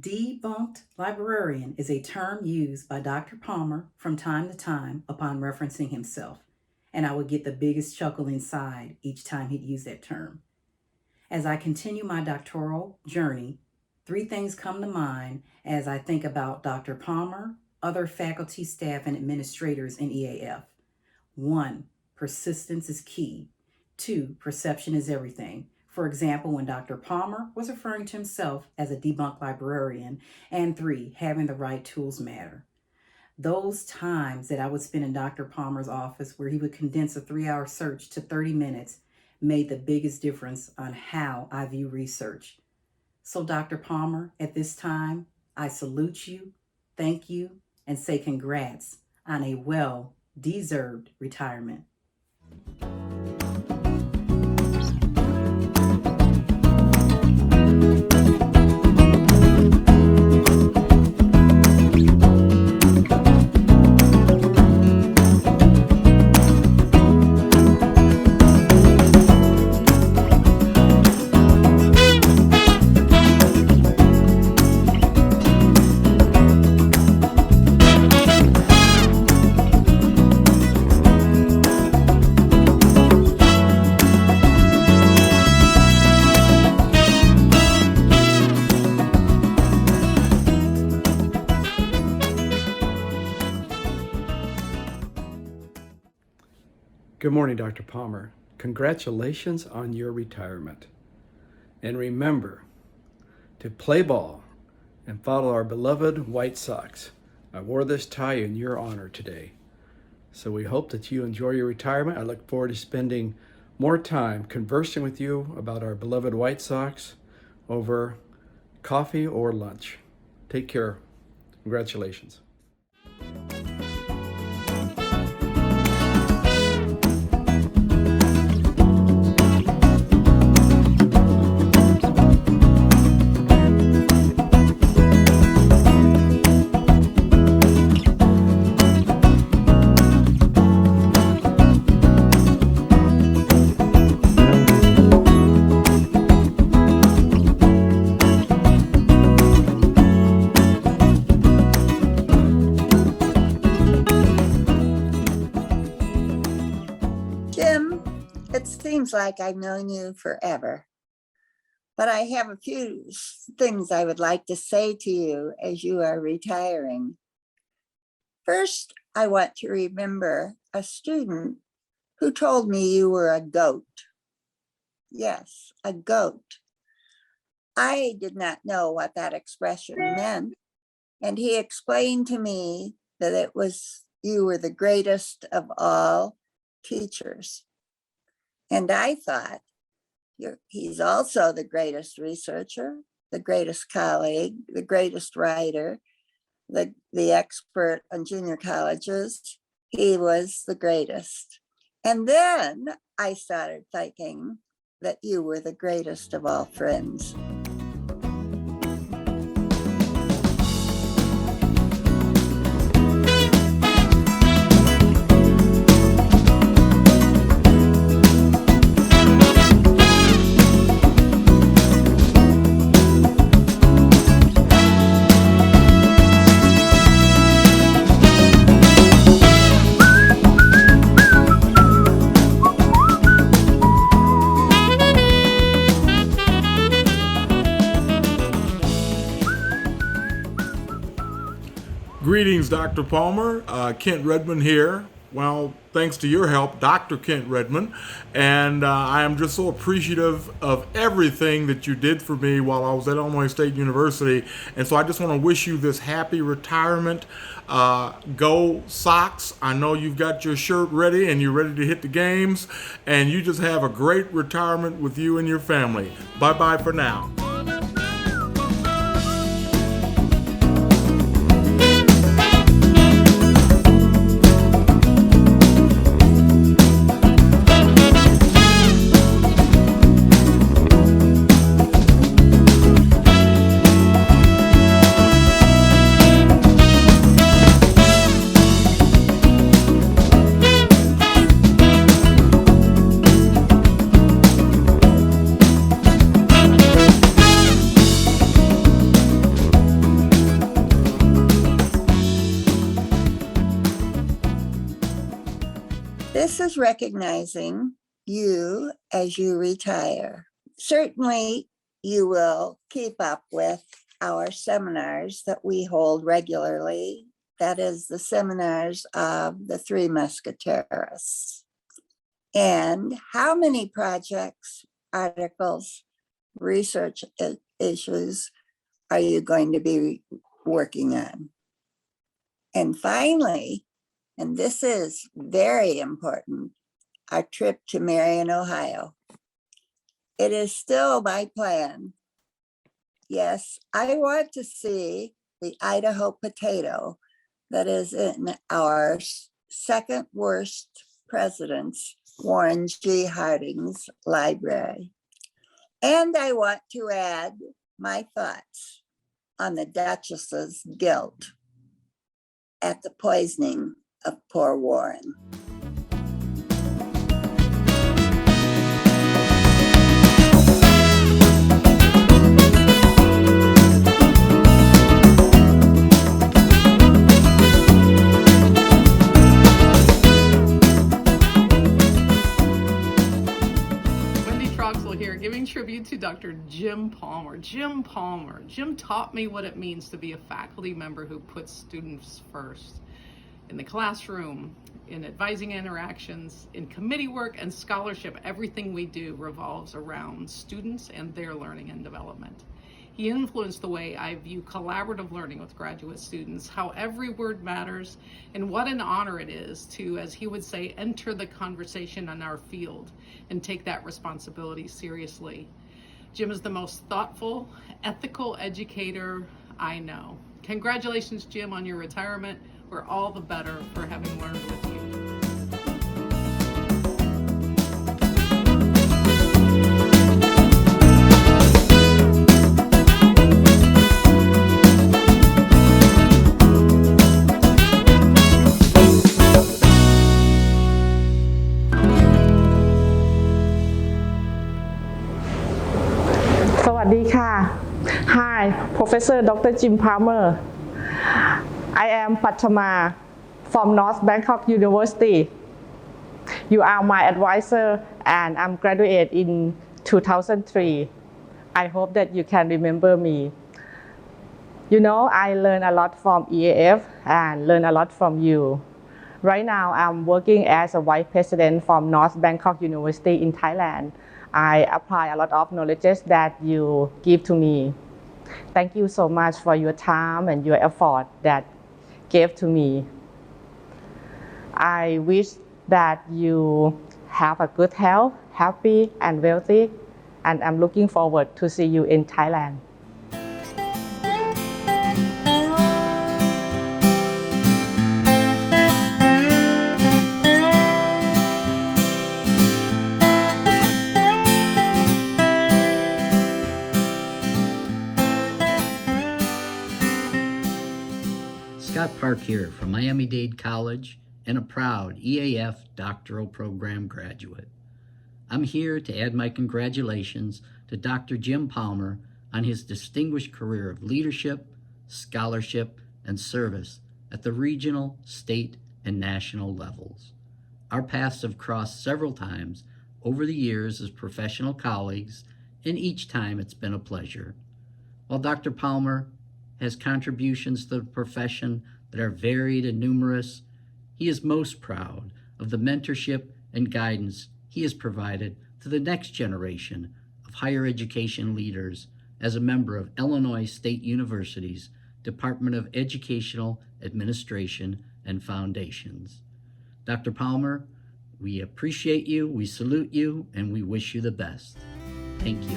Debunked librarian is a term used by Dr. Palmer from time to time upon referencing himself, and I would get the biggest chuckle inside each time he'd use that term. As I continue my doctoral journey, three things come to mind as I think about Dr. Palmer, other faculty, staff, and administrators in EAF. One, persistence is key. Two, perception is everything. For example, when Dr. Palmer was referring to himself as a debunked librarian. And three, having the right tools matter. Those times that I would spend in Dr. Palmer's office where he would condense a 3-hour search to 30 minutes made the biggest difference on how I view research. So Dr. Palmer, at this time, I salute you, thank you, and say congrats on a well-deserved retirement. Good morning, Dr. Palmer. Congratulations on your retirement. And remember to play ball and follow our beloved White Sox. I wore this tie in your honor today. So we hope that you enjoy your retirement. I look forward to spending more time conversing with you about our beloved White Sox over coffee or lunch. Take care. Congratulations. Jim, it seems like I've known you forever, but I have a few things I would like to say to you as you are retiring. First, I want to remember a student who told me you were a goat. Yes, a goat. I did not know what that expression meant, and he explained to me that you were the greatest of all teachers. And I thought, he's also the greatest researcher, the greatest colleague, the greatest writer, the expert on junior colleges. He was the greatest. And then I started thinking that you were the greatest of all friends. Greetings, Dr. Palmer. Kent Redmond here. Well, thanks to your help, Dr. Kent Redmond. And I am just so appreciative of everything that you did for me while I was at Illinois State University. And so I just want to wish you this happy retirement. Go Sox. I know you've got your shirt ready and you're ready to hit the games. And you just have a great retirement with you and your family. Bye-bye for now. This is recognizing you as you retire. Certainly, you will keep up with our seminars that we hold regularly. That is the seminars of the Three Musketeers. And how many projects, articles, research issues are you going to be working on? And finally, and this is very important, our trip to Marion, Ohio. It is still my plan. Yes, I want to see the Idaho potato that is in our second worst president's, Warren G. Harding's library. And I want to add my thoughts on the Duchess's guilt at the poisoning of poor Warren. Here giving tribute to Dr. Jim Palmer. Jim Palmer. Jim taught me what it means to be a faculty member who puts students first. In the classroom, in advising interactions, in committee work and scholarship, everything we do revolves around students and their learning and development. He influenced the way I view collaborative learning with graduate students, how every word matters, and what an honor it is to, as he would say, enter the conversation in our field and take that responsibility seriously. Jim is the most thoughtful, ethical educator I know. Congratulations, Jim, on your retirement. We're all the better for having learned with you. Hi, Professor Dr. Jim Palmer. I am Patama from North Bangkok University. You are my advisor and I'm graduate in 2003. I hope that you can remember me. You know, I learned a lot from EAF and learn a lot from you. Right now, I'm working as a vice president from North Bangkok University in Thailand. I apply a lot of knowledge that you give to me. Thank you so much for your time and your effort that gave to me. I wish that you have a good health, happy and wealthy, and I'm looking forward to see you in Thailand. Scott Park here from Miami-Dade College and a proud EAF doctoral program graduate. I'm here to add my congratulations to Dr. Jim Palmer on his distinguished career of leadership, scholarship, and service at the regional, state, and national levels. Our paths have crossed several times over the years as professional colleagues, and each time it's been a pleasure. While Dr. Palmer has contributions to the profession that are varied and numerous, he is most proud of the mentorship and guidance he has provided to the next generation of higher education leaders as a member of Illinois State University's Department of Educational Administration and Foundations. Dr. Palmer, we appreciate you, we salute you, and we wish you the best. Thank you.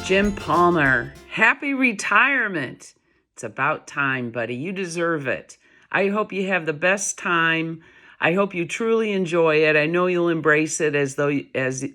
Jim Palmer, happy retirement. It's about time, buddy. You deserve it. I hope you have the best time I hope you truly enjoy it. I know you'll embrace it as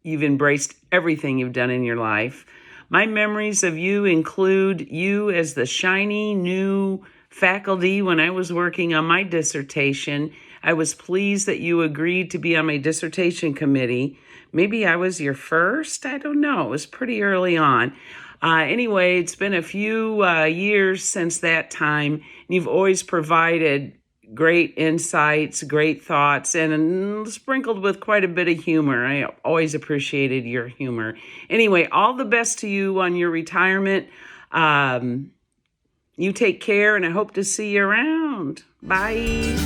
you've embraced everything you've done in your life. My memories of you include you as the shiny new faculty when I was working on my dissertation. I was pleased that you agreed to be on my dissertation committee. Maybe I was your first? I don't know. It was pretty early on. Anyway, it's been a few years since that time, and you've always provided great insights, great thoughts, and sprinkled with quite a bit of humor. I always appreciated your humor. Anyway, all the best to you on your retirement. You take care, and I hope to see you around. Bye.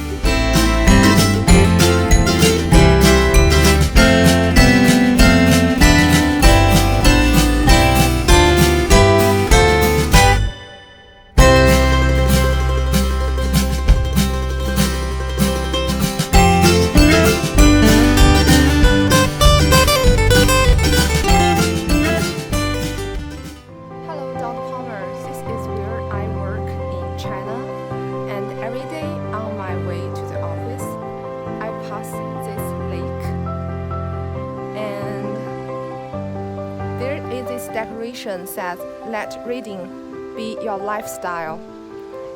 Hello, Dr. Palmer. This is where I work in China, and every day on my way to the office, I pass this lake, and there is this decoration says, "Let reading be your lifestyle."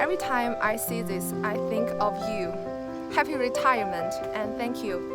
Every time I see this, I think of you. Happy retirement, and thank you.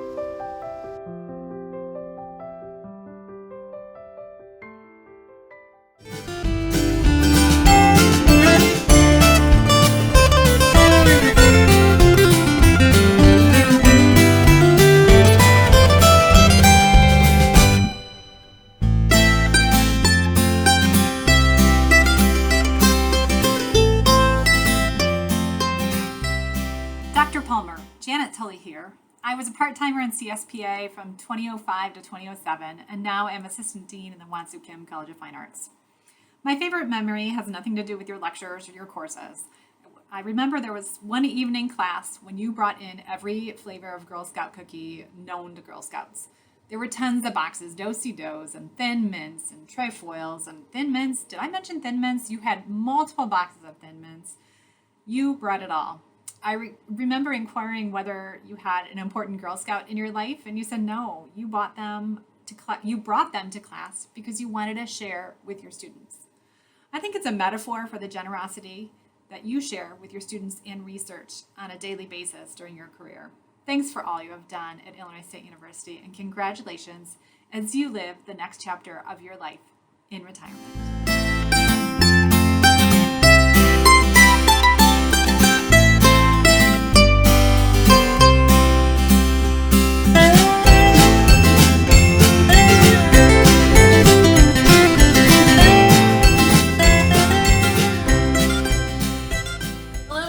Dr. Palmer, Janet Tully here. I was a part-timer in CSPA from 2005 to 2007, and now am Assistant Dean in the Wansu Kim College of Fine Arts. My favorite memory has nothing to do with your lectures or your courses. I remember there was one evening class when you brought in every flavor of Girl Scout cookie known to Girl Scouts. There were tons of boxes, Do-si-dos and Thin Mints and trefoils and Thin Mints. Did I mention Thin Mints? You had multiple boxes of Thin Mints. You brought it all. I remember inquiring whether you had an important Girl Scout in your life, and you said no. You brought them to class because you wanted to share with your students. I think it's a metaphor for the generosity that you share with your students and research on a daily basis during your career. Thanks for all you have done at Illinois State University, and congratulations as you live the next chapter of your life in retirement.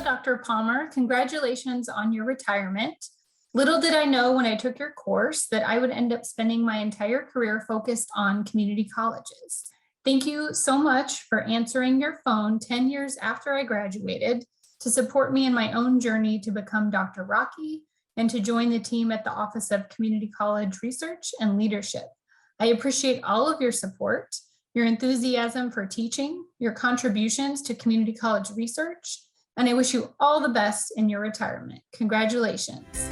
Dr. Palmer, congratulations on your retirement. Little did I know when I took your course that I would end up spending my entire career focused on community colleges. Thank you so much for answering your phone 10 years after I graduated to support me in my own journey to become Dr. Rocky and to join the team at the Office of Community College Research and Leadership. I appreciate all of your support, your enthusiasm for teaching, your contributions to community college research, and I wish you all the best in your retirement. Congratulations.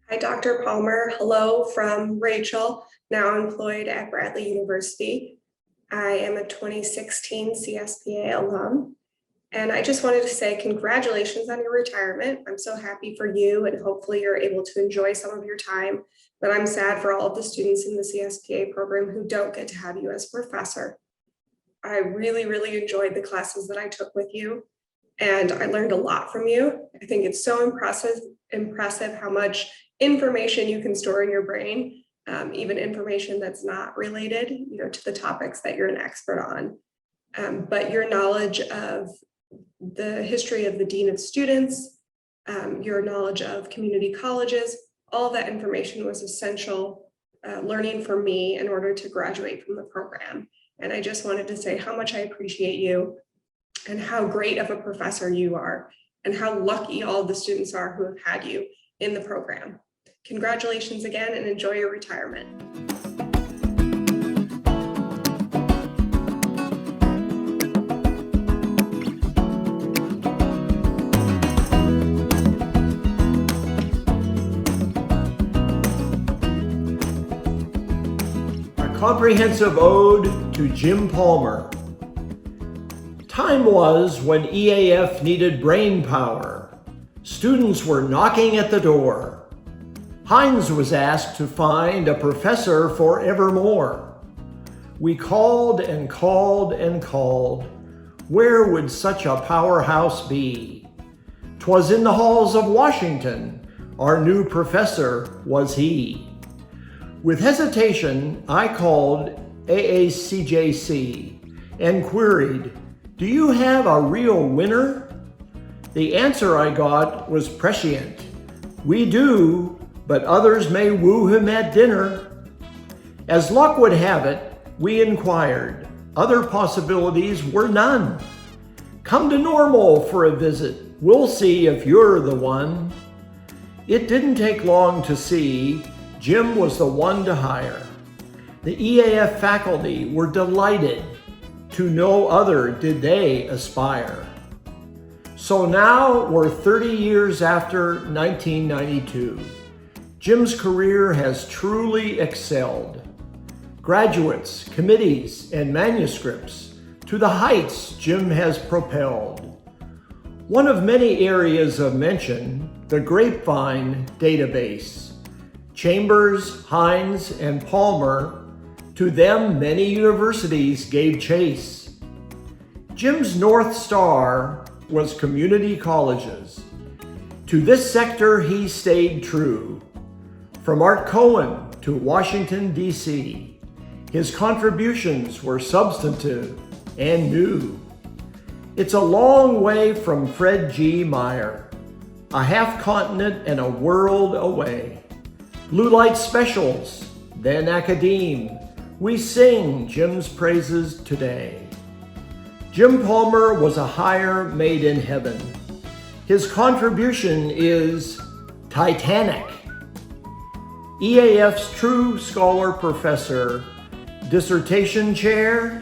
Hi, Dr. Palmer. Hello from Rachel, now employed at Bradley University. I am a 2016 CSPA alum, and I just wanted to say congratulations on your retirement. I'm so happy for you, and hopefully you're able to enjoy some of your time, but I'm sad for all of the students in the CSPA program who don't get to have you as professor. I really enjoyed the classes that I took with you, and I learned a lot from you. I think it's so impressive how much information you can store in your brain, even information that's not related, to the topics that you're an expert on. But your knowledge of the history of the Dean of Students, your knowledge of community colleges, All that information was essential learning for me in order to graduate from the program. And I just wanted to say how much I appreciate you and how great of a professor you are and how lucky all the students are who have had you in the program. Congratulations again and enjoy your retirement. Comprehensive ode to Jim Palmer. Time was when EAF needed brain power. Students were knocking at the door. Heinz was asked to find a professor for evermore. We called and called and called. Where would such a powerhouse be? 'Twas in the halls of Washington. Our new professor was he. With hesitation, I called AACJC and queried, "Do you have a real winner?" The answer I got was prescient. "We do, but others may woo him at dinner." As luck would have it, we inquired. Other possibilities were none. "Come to Normal for a visit. We'll see if you're the one." It didn't take long to see Jim was the one to hire. The EAF faculty were delighted. To no other did they aspire. So now we're 30 years after 1992. Jim's career has truly excelled. Graduates, committees, and manuscripts to the heights Jim has propelled. One of many areas of mention, the Grapevine database. Chambers, Heinz, and Palmer, to them many universities gave chase. Jim's North Star was community colleges. To this sector he stayed true. From Art Cohen to Washington, D.C., his contributions were substantive and new. It's a long way from Fred G. Meyer, a half-continent and a world away. Blue Light Specials, then Academe, we sing Jim's praises today. Jim Palmer was a hire made in heaven. His contribution is titanic. EAF's true scholar professor, dissertation chair,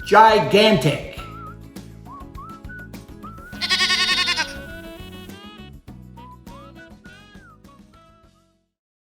gigantic.